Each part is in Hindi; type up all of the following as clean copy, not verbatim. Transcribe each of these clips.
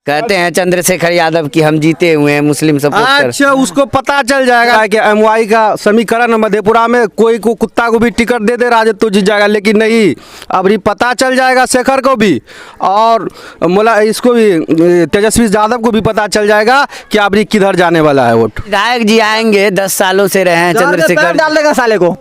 कहते हैं चंद्रशेखर यादव की हम जीते हुए हैं मुस्लिम सपोर्ट। अच्छा, उसको पता चल जाएगा कि एमवाई का समीकरण मधेपुरा में कोई को कुत्ता को भी टिकट दे दे राजद तो जीत जाएगा, लेकिन नहीं, अब ये पता चल जाएगा शेखर को भी और इसको भी तेजस्वी यादव को भी पता चल जाएगा कि अब ये किधर जाने वाला है वोट। विधायक जी आएंगे, 10 सालों से रहे हैं चंद्रशेखर। डाल देगा साले को।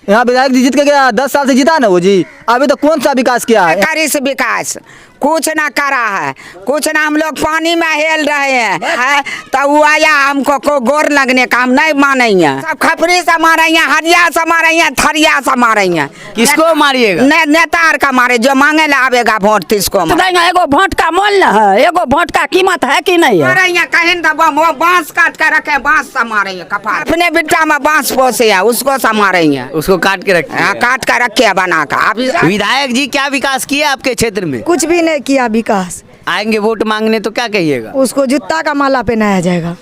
यहाँ विधायक जी जीत के गया, 10 साल से जीता ना वो जी, अभी तो कौन सा विकास किया है? सरकारी से विकास कुछ ना करा है, कुछ ना। हम लोग पानी में हेल रहे हैं तो वो आया हमको को गोर लगने का, हम नहीं मानेंगे। सब खपरी से मारेंगे, हरिया से मारेंगे, थरिया से मारेंगे। किसको मारिएगा? नेतार का मारे, जो मांगे ला आवेगा वोट तिसको एगो वोट का मोल न है, एगो वोट का कीमत है कि नहीं है? मारेंगे कहीं तो वो बांस काट कर रखे, बांस से मारेंगे कपार। अपने बिट्टा में बांस पोसे है, उसको से मारेंगे, उसको काट के रखे, काट कर रखे बना कर। अभी विधायक जी क्या विकास किया आपके क्षेत्र में? कुछ भी नहीं किया विकास। आएंगे वोट मांगने तो क्या कहिएगा? उसको जूता का माला पहनाया जाएगा।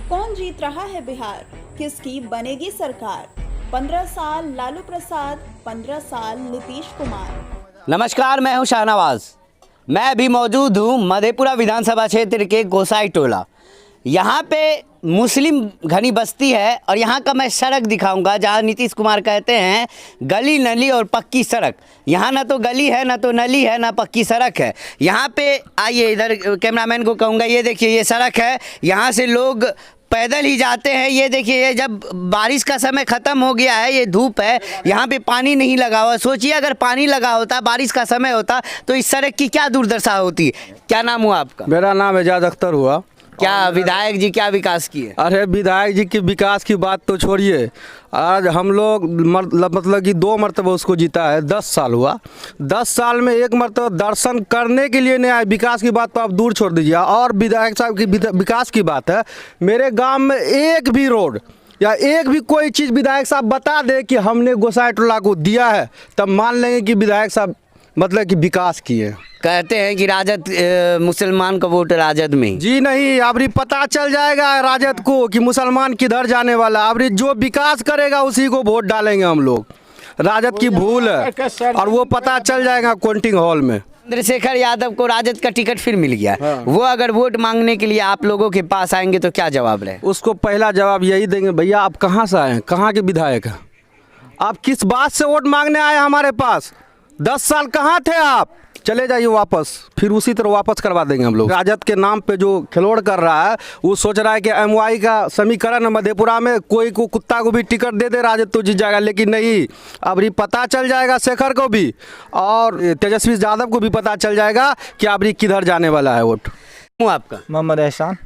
कौन जीत रहा है बिहार, किसकी बनेगी सरकार? 15 साल लालू प्रसाद, 15 साल नीतीश कुमार। नमस्कार, मैं हूं शाहनवाज। मैं अभी मौजूद हूं मधेपुरा विधानसभा क्षेत्र के गोसाई टोला। यहाँ पे मुस्लिम घनी बस्ती है और यहाँ का मैं सड़क दिखाऊंगा जहाँ नीतीश कुमार कहते हैं गली नली और पक्की सड़क। यहाँ ना तो गली है, ना तो नली है, ना पक्की सड़क है। यहाँ पे आइए, इधर कैमरामैन को कहूँगा, ये देखिए ये सड़क है, यहाँ से लोग पैदल ही जाते हैं। ये देखिए, ये जब बारिश का समय ख़त्म हो गया है, ये धूप है, यहाँ पे पानी नहीं लगा हुआ। सोचिए अगर पानी लगा होता, बारिश का समय होता तो इस सड़क की क्या दुर्दशा होती। क्या नाम हुआ आपका? मेरा नाम एजाज अख्तर हुआ। क्या विधायक जी क्या विकास किए? अरे विधायक जी की विकास की बात तो छोड़िए, आज हम लोग मतलब कि 2 मरतबा उसको जीता है, 10 साल हुआ। 10 साल में 1 मरतबा दर्शन करने के लिए नहीं आए। विकास की बात तो आप दूर छोड़ दीजिए। और विधायक साहब की विकास की बात है, मेरे गांव में एक भी रोड या एक भी कोई चीज़ विधायक साहब बता दे कि हमने गोसाई टोला को दिया है, तब मान लेंगे कि विधायक साहब मतलब कि विकास किए। कहते हैं कि राजद मुसलमान का वोट राजद में। जी नहीं, अब पता चल जाएगा राजद को कि मुसलमान किधर जाने वाला। अब जो विकास करेगा उसी को वोट डालेंगे हम लोग। राजद की भूल है और वो पता चल जाएगा काउंटिंग हॉल में। चंद्रशेखर यादव को राजद का टिकट फिर मिल गया। वो अगर वोट मांगने के लिए आप लोगों के पास आएंगे तो क्या जवाब रहे? उसको पहला जवाब यही देंगे, भैया आप कहाँ से आए हैं, कहाँ के विधायक हैं, आप किस बात से वोट मांगने आए हमारे पास? 10 साल कहाँ थे आप? चले जाइए वापस, फिर उसी तरह वापस करवा देंगे हम लोग। राजद के नाम पे जो खिलवाड़ कर रहा है, वो सोच रहा है कि एमवाई का समीकरण मधेपुरा में कोई को कुत्ता को भी टिकट दे दे राजद तो जीत जाएगा, लेकिन नहीं, अब ये पता चल जाएगा शेखर को भी और तेजस्वी यादव को भी पता चल जाएगा कि अब ये किधर जाने वाला है वोट। आपका? मोहम्मद एहसान।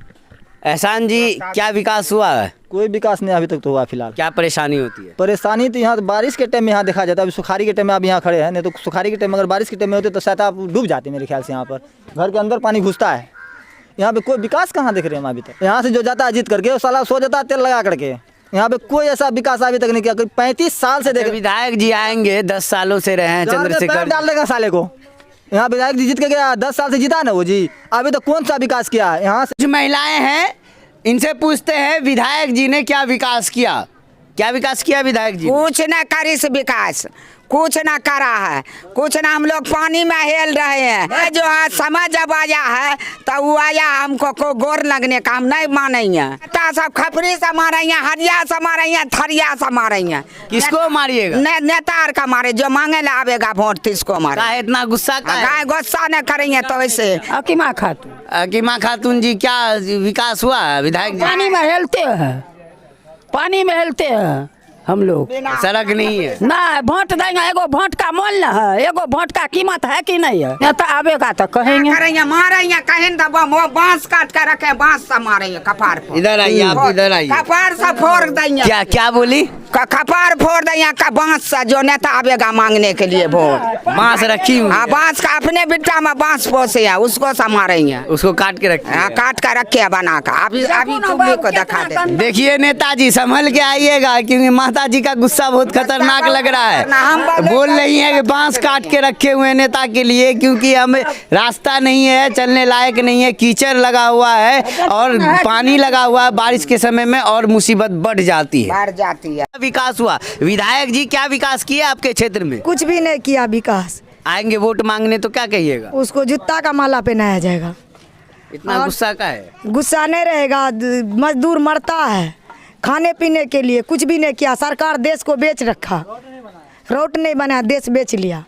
एहसान जी, क्या विकास हुआ है? कोई विकास नहीं अभी तक तो हुआ फिलहाल। क्या परेशानी होती है? परेशानी तो यहाँ बारिश के टाइम में यहाँ देखा जाता है। अभी सुखारी के टाइम में आप यहाँ खड़े हैं, नहीं तो सुखारी के टाइम में अगर बारिश के टाइम में होते तो शायद आप डूब जाते मेरे ख्याल से। यहाँ पर घर के अंदर पानी घुसता है। यहाँ पे कोई विकास कहाँ देख रहे हैं हम अभी तक। यहाँ से जो जाता है जीत करके वो साला सो जाता है तेल लगा करके। यहाँ पे कोई ऐसा विकास अभी तक नहीं किया। 35 साल से देख। विधायक जी आएंगे, 10 सालों से रहे हैं चंद्रशेखर। डाल देगा साले को। यहाँ विधायक जी जीत के गया, 10 साल से जीता ना वो जी, अभी तो कौन सा विकास किया है? यहाँ से जो महिलाएं हैं इनसे पूछते हैं विधायक जी ने क्या विकास किया। क्या विकास किया विधायक जी? कुछ ना करी से विकास, कुछ ना करा है, कुछ ना। हम लोग पानी में हेल रहे हैं। जो है समय जब आया है तो वो आया हमको को गोर लगने का, हम नहीं मानेंगे। सब खपरी से मारेंगे, हरिया से मारेंगे, थरिया से मारेंगे। किसको मारिएगा? नेतार का मारे, जो मांगे ला आवेगा वोट तिसको मारे। इतना गुस्सा का है? गुस्सा न करेंगे तो वैसे। हकीमा खातून। हकीमा खातून जी, क्या विकास हुआ है विधायक जी? पानी में हेलते हैं, पानी में हेलते हैं हम लोग। सड़क नहीं है ना, वोट देंगे, एगो वोट का मोल न है, एगो वोट का कीमत है कि नहीं है? नेता आवेगा तो कहेंगे, करेंगे, मारेंगे कहीं तो वो बांस काट कर रखे, बांस से मारेंगे कपार पर। इधर आइए, आप इधर आइए। कपार से फोड़ देंगे। क्या क्या बोली? कपार फोड़ देंगे का बांस से, जो नेता आवेगा मांगने के लिए वोट। बांस रखी हुई? हाँ, बांस का अपने बिट्टा में बांस पोसे है, उसको से मारेंगे। उसको काट के रखे? हाँ, काट कर रखे बना का। अभी तुम्हें को दिखा दे। देखिए नेताजी, संभल के आइएगा क्योंकि माता जी का गुस्सा बहुत खतरनाक लग रहा है। बोल रही है कि बांस काट के रखे हुए नेता के लिए, क्योंकि हमें रास्ता नहीं है, चलने लायक नहीं है, कीचड़ लगा हुआ है और पानी लगा हुआ है बारिश के समय में और मुसीबत बढ़ जाती है। बढ़ जाती है। विकास हुआ। विधायक जी क्या विकास किया आपके क्षेत्र में? कुछ भी नहीं किया विकास। आएंगे वोट मांगने तो क्या कहिएगा? उसको जूता का माला पहनाया जाएगा। इतना गुस्सा का है? गुस्सा नहीं रहेगा, मजदूर मरता है खाने पीने के लिए, कुछ भी नहीं किया सरकार, देश को बेच रखा, रोड नहीं बना, देश बेच लिया।